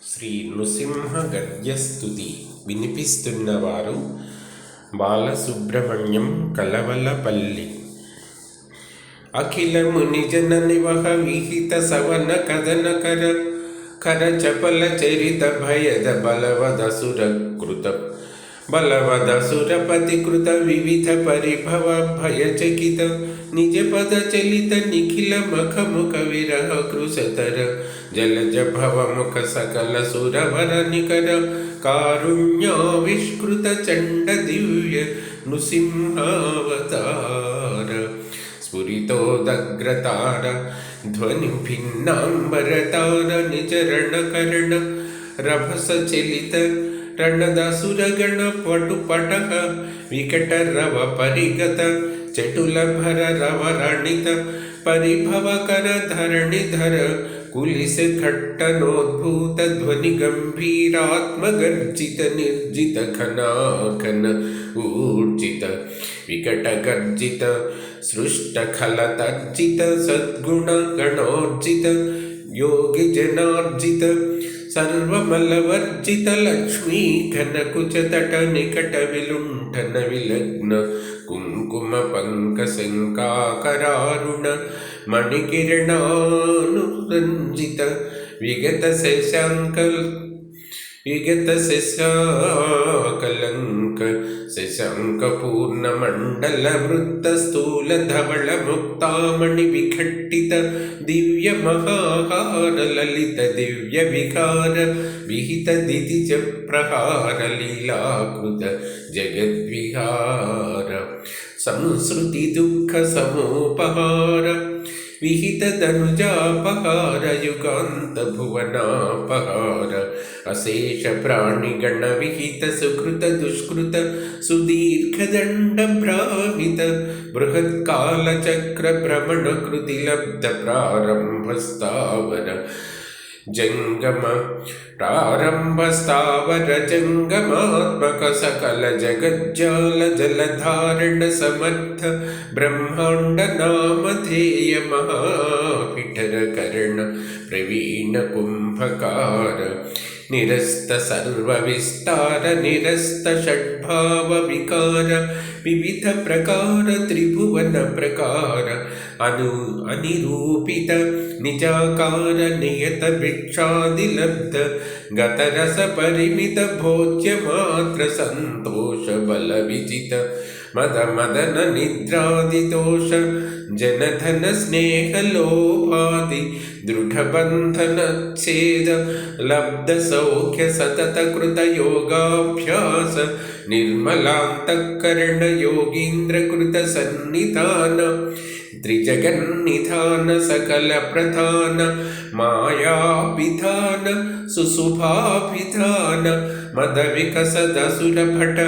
శ్రీ నృసింహ గద్యస్తుతి వినిపిస్తున్నవారు బాలసుబ్రహ్మణ్యం కలవలపల్లి. అఖిల ముని జన నివహ విహిత సవన కథన కర కర చపల చరిత భయద బలవదసుర కృత బలవదసురపతి కృత వివిధ పరిభవ భయచకిత నిజ పద చలిత నిఖిల మఖ ముఖ విరహ కృశతర జలజ భవ ముఖ సకల సురవర నికర కారుణ్యావిష్కృత చండ దివ్య నృసింహావతార స్ఫురితోదగ్రతార ధ్వని భిన్నాంబరతార నిజరణ కరణ రభస చలిత రణదసురగణ పటు పటక వికట రవ పరిగత చటుల భర రవ రణిత పరిభవకర ధరణిధర కులిస ఖట్టనోద్భూత ధ్వని గంభీరాత్మగర్జిత నిర్జిత ఖనాఖన ఊర్జిత వికట గర్జిత సృష్ట ఖలతర్జిత సద్గుణ గణోర్జిత యోగి జనార్జిత సర్వమలవర్జిత లక్ష్మీ ఘనకుచ తట నికట విలుంఠన విలగ్న కుంకుమ పంక శంకాకరారుణ మణికిరణానురంజిత విగత శశాకలంక శశాంక పూర్ణ మండల వృత్త స్థూల ధవళ ముక్తామణి విఘట్టిత దివ్య మహాహార లలిత దివ్య వికార విహిత దితిజ ప్రహార లీలాకృత జగద్విహార సంస్కృతి దుఃఖ సమోపహార విహిత ధనుజాపహార యుగాంత భువనాపహార అశేష ప్రాణిగణ విహిత సుకృత దుష్కృత సుదీర్ఘ దండ భ్రామిత బృహత్కాల చక్ర భ్రమణ కృతి లబ్ధ ప్రారంభ స్థావర జంగమ ప్రారంభ స్థావర జంగమాత్మక సకల జగజ్జాల జలధారణ సమర్థ బ్రహ్మాండ నామధేయ మహాపిఠర కరణ ప్రవీణ కుంభకార నిరస్త సర్వ విస్తార నిరస్త షడ్భావ వికార వివిధ ప్రకార త్రిభువన ప్రకార అనిరూపిత నిజాకార నియత భిక్షాదిలబ్ధ గతరస పరిమిత భోజ్య మాత్ర సంతోష బల విజిత మద మదన నిద్రాదిదోష జనధన స్నేహ లోపాది దృఢబంధన ఛేద లబ్ధ సౌఖ్య సతత కృత యోగాభ్యాస నిర్మలాంతఃకరణ యోగీంద్ర కృత సన్నిధాన త్రిజగన్నిధాన సకల ప్రధాన మాయాభిధాన సుశుభాభిధాన మద వికసదసుర భట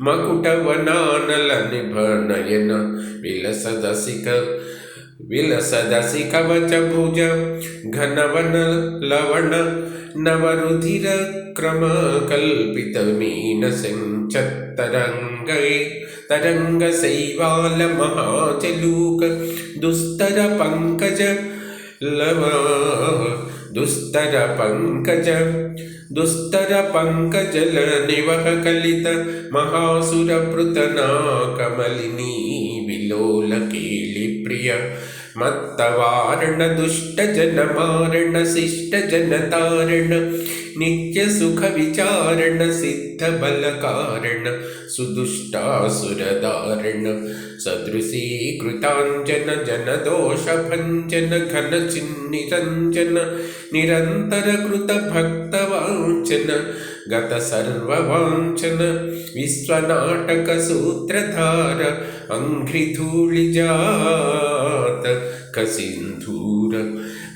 మకుటవనానల నిభనయన విలసదసి కవచ భుజ ఘనవన లవణ నవరుధిర క్రమ కల్పిత మీన సంచత్తరంగై తరంగ శైవాల మహాచలూక దుస్తర పంకజ లవ దుస్తర పంకజల నివహ కలిత మహాసుర పృతనా కమలినీ విలోల కేళి ప్రియ మత్తవారణ దుష్ట జన మారణ శిష్ట జన తారణ నిత్య సుఖ విచారణ సిద్ధ బల కారణ సుదుష్టాసురదారణ సదృశీకృతాంజన జన దోష భంజన ఘన చిన్నిరంజన నిరంతర కృత భక్త వాంఛన గత సర్వవాంఛన విశ్వనాటక సూత్రధార అంఘ్రిధూళిజాత సింధూర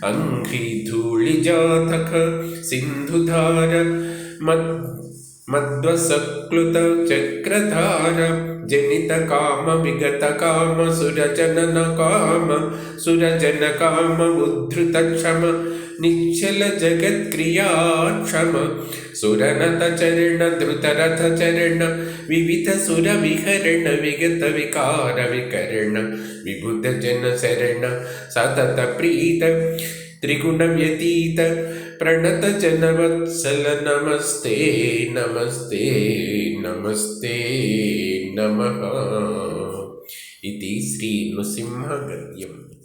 అంఘ్రిధూళిజాతక సింధుధార మద్వసక్లుత చక్రధార జనిత కామ విగత కామ సురజన కామ ఉద్ధృత క్షమ నిశ్చల జగత్క్రియాక్షమ సురనత చరణ ధృతరథ చరణ వివిధ సుర విహరణ విగత వికార వికరణ విబుధ జన శరణ సతత ప్రీత త్రిగుణ వ్యతీత प्रणतजनवत्सल नमस्ते नमस्ते नमस्ते नमः इति श्रीनृसिंहगद्यम्।